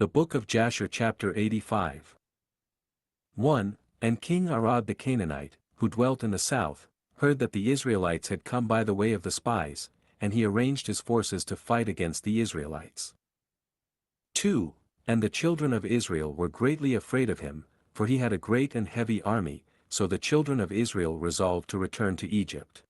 The Book of Jasher chapter 85. 1. And King Arad the Canaanite, who dwelt in the south, heard that the Israelites had come by the way of the spies, and he arranged his forces to fight against the Israelites. 2. And the children of Israel were greatly afraid of him, for he had a great and heavy army, so the children of Israel resolved to return to Egypt.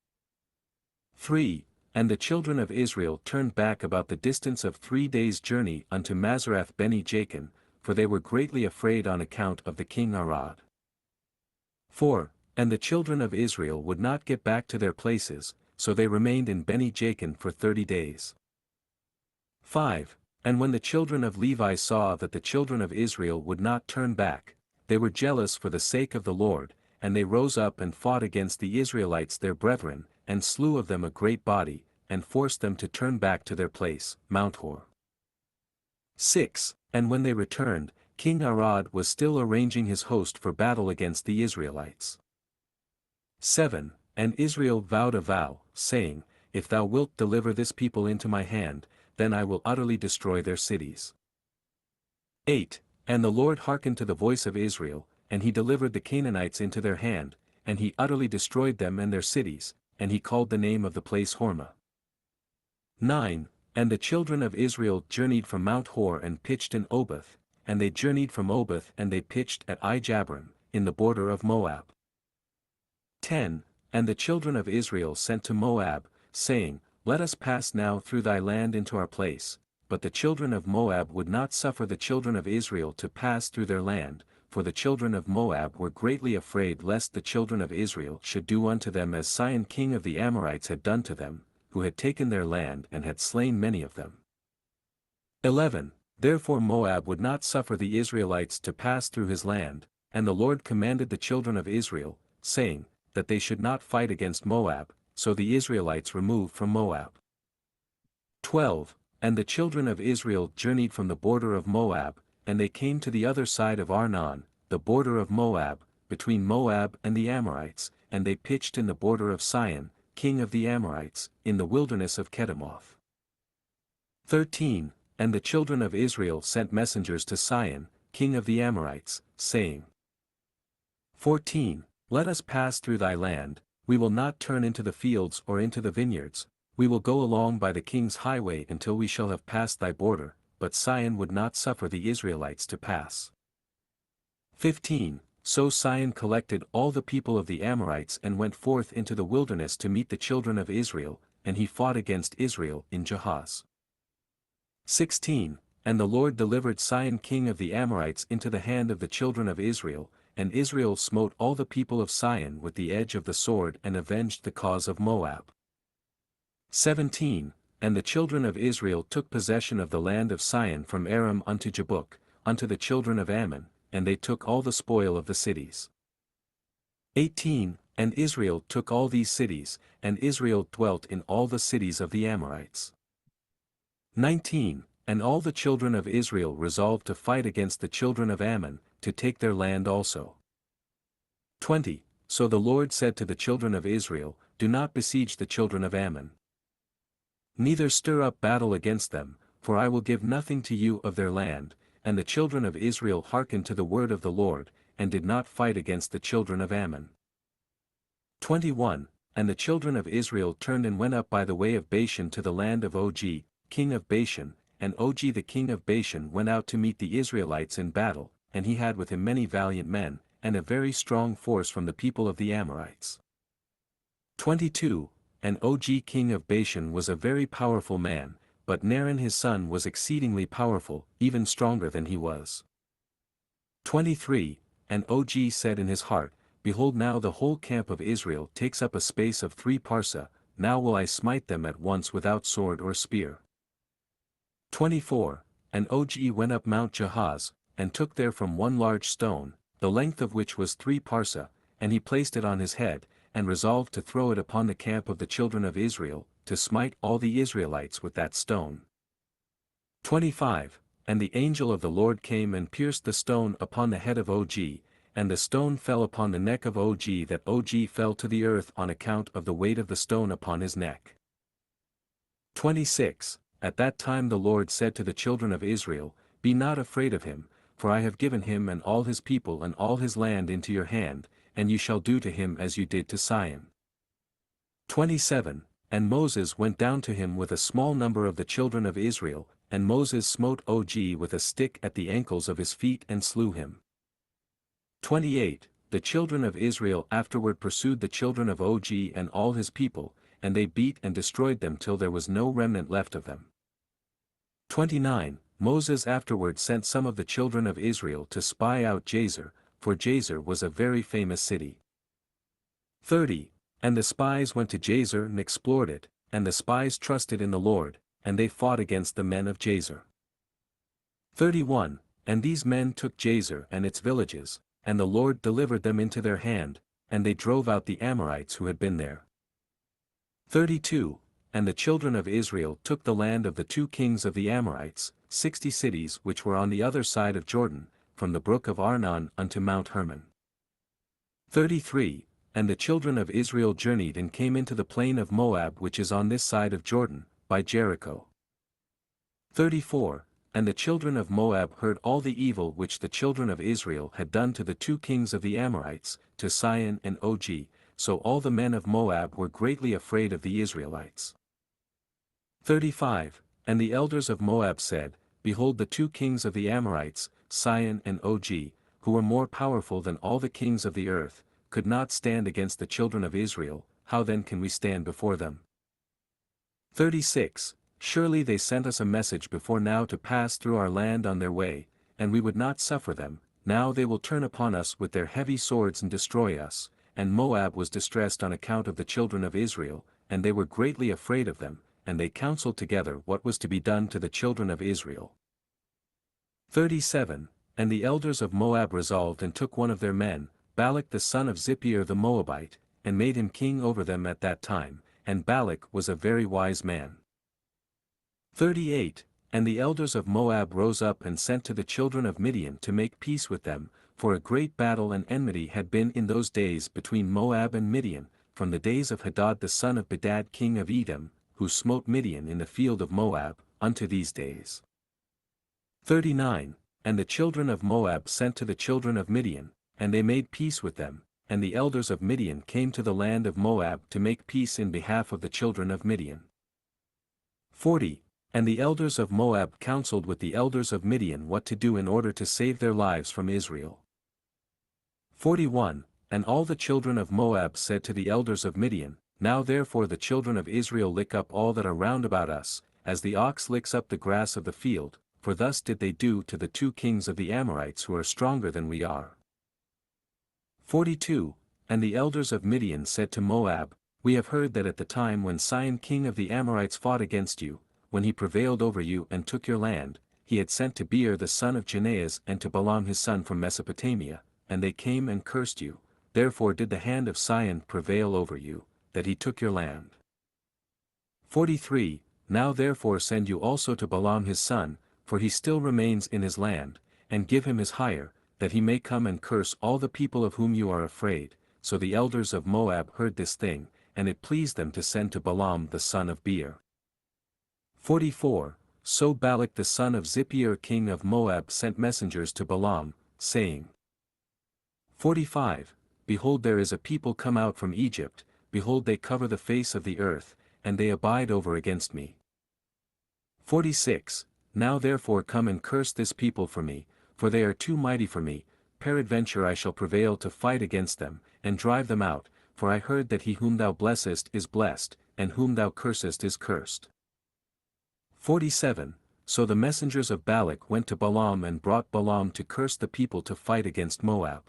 3. And the children of Israel turned back about the distance of 3 days' journey unto Mazarath Beni Jachin, for they were greatly afraid on account of the king Arad. 4. And the children of Israel would not get back to their places, so they remained in Beni Jachin for 30 days. 5. And when the children of Levi saw that the children of Israel would not turn back, they were jealous for the sake of the Lord, and they rose up and fought against the Israelites their brethren, and slew of them a great body, and forced them to turn back to their place, Mount Hor. 6. And when they returned, King Arad was still arranging his host for battle against the Israelites. 7. And Israel vowed a vow, saying, If thou wilt deliver this people into my hand, then I will utterly destroy their cities. 8. And the Lord hearkened to the voice of Israel, and he delivered the Canaanites into their hand, and he utterly destroyed them and their cities, and he called the name of the place Hormah. 9. And the children of Israel journeyed from Mount Hor and pitched in Oboth, and they journeyed from Oboth and they pitched at Ijabron, in the border of Moab. 10. And the children of Israel sent to Moab, saying, Let us pass now through thy land into our place. But the children of Moab would not suffer the children of Israel to pass through their land, for the children of Moab were greatly afraid lest the children of Israel should do unto them as Sihon king of the Amorites had done to them, who had taken their land and had slain many of them. 11. Therefore Moab would not suffer the Israelites to pass through his land, and the Lord commanded the children of Israel, saying, that they should not fight against Moab, so the Israelites removed from Moab. 12. And the children of Israel journeyed from the border of Moab, and they came to the other side of Arnon, the border of Moab, between Moab and the Amorites, and they pitched in the border of Sihon, king of the Amorites, in the wilderness of Kedemoth. 13. And the children of Israel sent messengers to Sihon, king of the Amorites, saying, 14. Let us pass through thy land, we will not turn into the fields or into the vineyards, we will go along by the king's highway until we shall have passed thy border, but Sihon would not suffer the Israelites to pass. 15. So Sihon collected all the people of the Amorites and went forth into the wilderness to meet the children of Israel, and he fought against Israel in Jahaz. 16. And the Lord delivered Sihon king of the Amorites into the hand of the children of Israel, and Israel smote all the people of Sihon with the edge of the sword and avenged the cause of Moab. 17. And the children of Israel took possession of the land of Sihon from Aram unto Jabbok, unto the children of Ammon, and they took all the spoil of the cities. 18. And Israel took all these cities, and Israel dwelt in all the cities of the Amorites. 19. And all the children of Israel resolved to fight against the children of Ammon, to take their land also. 20. So the Lord said to the children of Israel, Do not besiege the children of Ammon. Neither stir up battle against them, for I will give nothing to you of their land. And the children of Israel hearkened to the word of the Lord, and did not fight against the children of Ammon. 21. And the children of Israel turned and went up by the way of Bashan to the land of Og, king of Bashan, and Og the king of Bashan went out to meet the Israelites in battle, and he had with him many valiant men, and a very strong force from the people of the Amorites. 22. And Og king of Bashan was a very powerful man, but Naran his son was exceedingly powerful, even stronger than he was. 23. And Og said in his heart, Behold, now the whole camp of Israel takes up a space of 3 parsa, now will I smite them at once without sword or spear. 24. And Og went up Mount Jahaz, and took therefrom one large stone, the length of which was 3 parsa, and he placed it on his head, and resolved to throw it upon the camp of the children of Israel, to smite all the Israelites with that stone. 25. And the angel of the Lord came and pierced the stone upon the head of Og, and the stone fell upon the neck of Og, that Og fell to the earth on account of the weight of the stone upon his neck. 26. At that time the Lord said to the children of Israel, "Be not afraid of him, for I have given him and all his people and all his land into your hand, and you shall do to him as you did to Sihon." 27. And Moses went down to him with a small number of the children of Israel, and Moses smote Og with a stick at the ankles of his feet and slew him. 28. The children of Israel afterward pursued the children of Og and all his people, and they beat and destroyed them till there was no remnant left of them. 29. Moses afterward sent some of the children of Israel to spy out Jasher, for Jasher was a very famous city. 30. And the spies went to Jasher and explored it, and the spies trusted in the Lord, and they fought against the men of Jasher. 31. And these men took Jasher and its villages, and the Lord delivered them into their hand, and they drove out the Amorites who had been there. 32. And the children of Israel took the land of the 2 kings of the Amorites, 60 cities which were on the other side of Jordan, from the brook of Arnon unto Mount Hermon. 33. And the children of Israel journeyed and came into the plain of Moab which is on this side of Jordan, by Jericho. 34. And the children of Moab heard all the evil which the children of Israel had done to the 2 kings of the Amorites, to Sihon and Og, so all the men of Moab were greatly afraid of the Israelites. 35. And the elders of Moab said, Behold, the 2 kings of the Amorites, Sihon and Og, who were more powerful than all the kings of the earth, could not stand against the children of Israel, how then can we stand before them? 36. Surely they sent us a message before now to pass through our land on their way, and we would not suffer them. Now they will turn upon us with their heavy swords and destroy us. And Moab was distressed on account of the children of Israel, and they were greatly afraid of them, and they counseled together what was to be done to the children of Israel. 37. And the elders of Moab resolved and took one of their men, Balak the son of Zippor the Moabite, and made him king over them at that time, and Balak was a very wise man. 38. And the elders of Moab rose up and sent to the children of Midian to make peace with them, for a great battle and enmity had been in those days between Moab and Midian, from the days of Hadad the son of Bedad king of Edom, who smote Midian in the field of Moab, unto these days. 39. And the children of Moab sent to the children of Midian, and they made peace with them, and the elders of Midian came to the land of Moab to make peace in behalf of the children of Midian. 40. And the elders of Moab counseled with the elders of Midian what to do in order to save their lives from Israel. 41. And all the children of Moab said to the elders of Midian, Now therefore the children of Israel lick up all that are round about us, as the ox licks up the grass of the field, for thus did they do to the 2 kings of the Amorites who are stronger than we are. 42. And the elders of Midian said to Moab, We have heard that at the time when Sihon king of the Amorites fought against you, when he prevailed over you and took your land, he had sent to Beer the son of Janeas and to Balaam his son from Mesopotamia, and they came and cursed you, therefore did the hand of Sihon prevail over you, that he took your land. 43. Now therefore send you also to Balaam his son, for he still remains in his land, and give him his hire, that he may come and curse all the people of whom you are afraid. So the elders of Moab heard this thing, and it pleased them to send to Balaam the son of Beer. 44. So Balak the son of Zippor king of Moab sent messengers to Balaam, saying, 45. Behold, there is a people come out from Egypt, behold they cover the face of the earth, and they abide over against me. 46. Now therefore come and curse this people for me, for they are too mighty for me, peradventure I shall prevail to fight against them, and drive them out, for I heard that he whom thou blessest is blessed, and whom thou cursest is cursed. 47. So the messengers of Balak went to Balaam and brought Balaam to curse the people to fight against Moab.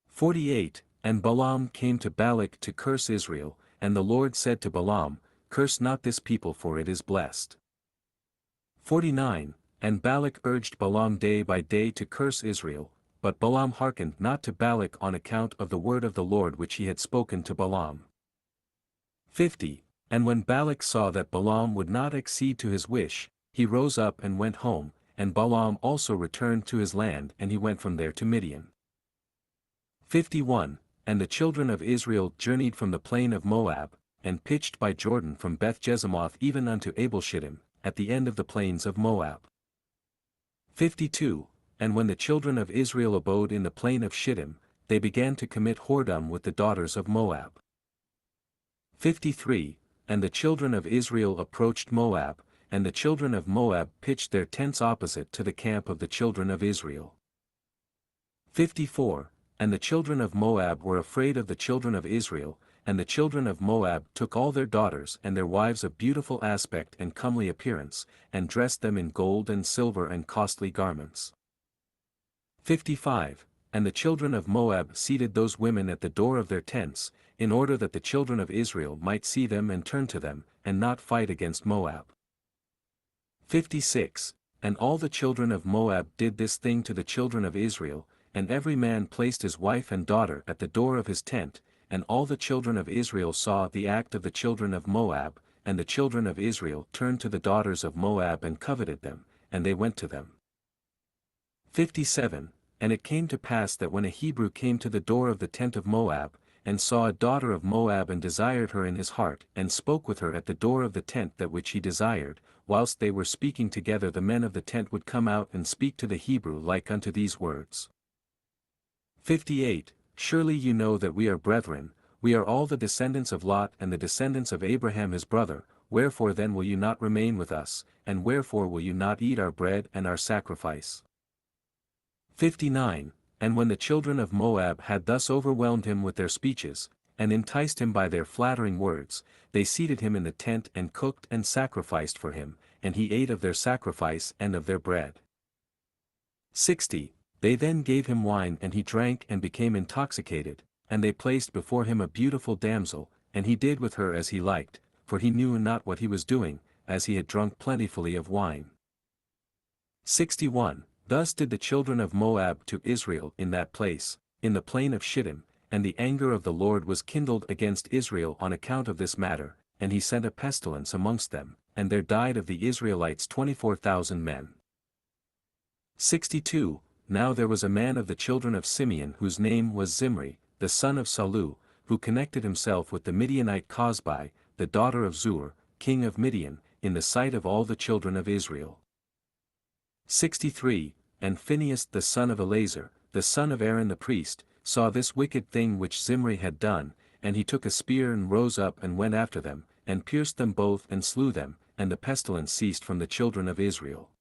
48. And Balaam came to Balak to curse Israel, and the Lord said to Balaam, Curse not this people, for it is blessed. 49. And Balak urged Balaam day by day to curse Israel, but Balaam hearkened not to Balak on account of the word of the Lord which he had spoken to Balaam. 50. And when Balak saw that Balaam would not accede to his wish, he rose up and went home, and Balaam also returned to his land, and he went from there to Midian. 51. And the children of Israel journeyed from the plain of Moab, and pitched by Jordan from Beth Jesemoth even unto Abel-shittim, at the end of the plains of Moab. 52. And when the children of Israel abode in the plain of Shittim, they began to commit whoredom with the daughters of Moab. 53. And the children of Israel approached Moab, and the children of Moab pitched their tents opposite to the camp of the children of Israel. 54. And the children of Moab were afraid of the children of Israel, and the children of Moab took all their daughters and their wives of beautiful aspect and comely appearance, and dressed them in gold and silver and costly garments. 55. And the children of Moab seated those women at the door of their tents, in order that the children of Israel might see them and turn to them, and not fight against Moab. 56. And all the children of Moab did this thing to the children of Israel, and every man placed his wife and daughter at the door of his tent, and all the children of Israel saw the act of the children of Moab, and the children of Israel turned to the daughters of Moab and coveted them, and they went to them. 57. And it came to pass that when a Hebrew came to the door of the tent of Moab, and saw a daughter of Moab and desired her in his heart, and spoke with her at the door of the tent that which he desired, whilst they were speaking together the men of the tent would come out and speak to the Hebrew like unto these words. 58. Surely you know that we are brethren, we are all the descendants of Lot and the descendants of Abraham his brother, wherefore then will you not remain with us, and wherefore will you not eat our bread and our sacrifice? 59. And when the children of Moab had thus overwhelmed him with their speeches, and enticed him by their flattering words, they seated him in the tent and cooked and sacrificed for him, and he ate of their sacrifice and of their bread. 60. They then gave him wine and he drank and became intoxicated, and they placed before him a beautiful damsel, and he did with her as he liked, for he knew not what he was doing, as he had drunk plentifully of wine. 61. Thus did the children of Moab to Israel in that place, in the plain of Shittim, and the anger of the Lord was kindled against Israel on account of this matter, and he sent a pestilence amongst them, and there died of the Israelites 24,000 men. 62. Now there was a man of the children of Simeon whose name was Zimri, the son of Salu, who connected himself with the Midianite Cosbi, the daughter of Zur, king of Midian, in the sight of all the children of Israel. 63. And Phinehas the son of Eleazar, the son of Aaron the priest, saw this wicked thing which Zimri had done, and he took a spear and rose up and went after them, and pierced them both and slew them, and the pestilence ceased from the children of Israel.